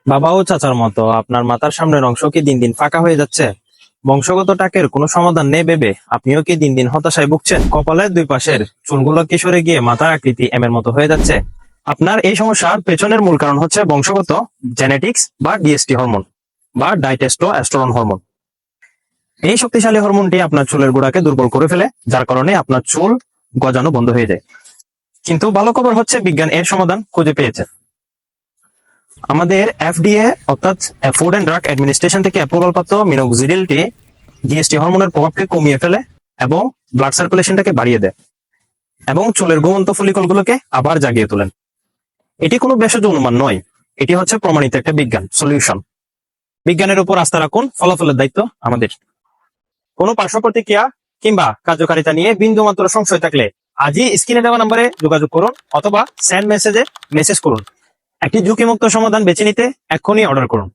বাবা ও চাচার মতো আপনার মাথার সামনের অংশ কি দিন দিন ফাঁকা হয়ে যাচ্ছে? বংশগত টাকের কোনো সমাধান নেই ভেবে আপনিও কি দিন দিন হতাশায় ভুগছেন? কপালের দুই পাশের চুলগুলো কি সরে গিয়ে মাথার আকৃতি এম এর মতো হয়ে যাচ্ছে? আপনার এই সমস্যার পেছনের মূল কারণ হচ্ছে বংশগত, জেনেটিক্স বা ডিএসটি হরমোন বা ডাইটেস্টোস্টেরন হরমোন। এই শক্তিশালী হরমোনটি আপনার চুলের গোড়াকে দুর্বল করে ফেলে, যার কারণে আপনার চুল গজানো বন্ধ হয়ে যায়। কিন্তু ভালো খবর হচ্ছে বিজ্ঞান এর সমাধান খুঁজে পেয়েছে। আমাদের এফডিএ অর্থাৎ ফুড অ্যান্ড ড্রাগ অ্যাডমিনিস্ট্রেশন থেকে অ্যাপ্রুভাল প্রাপ্ত মিনোক্সিডিলটি ডিএসটি হরমোনের প্রভাবকে কমিয়ে ফেলে এবং ব্লাড সার্কুলেশনটাকে বাড়িয়ে দেয় এবং চুলের ঘুমন্ত ফলিকলগুলোকে আবার জাগিয়ে তোলেন। এটি কোনো ভেষজ অনুমান নয়, এটি হচ্ছে প্রমাণিত একটা বিজ্ঞান সলিউশন। বিজ্ঞানের উপর আস্থা রাখুন, ফলাফলের দায়িত্ব আমাদের। কোনো পার্শ্ব প্রতিক্রিয়া কিংবা কার্যকারিতা নিয়ে বিন্দুমাত্র সংশয় থাকলে আজই স্ক্রিনে দেওয়া নম্বরে যোগাযোগ করুন অথবা সেন্ড মেসেজে মেসেজ করুন। একটি ঝুঁকিমুক্ত সমাধান বেছে নিতে এক্ষুনি অর্ডার করুন।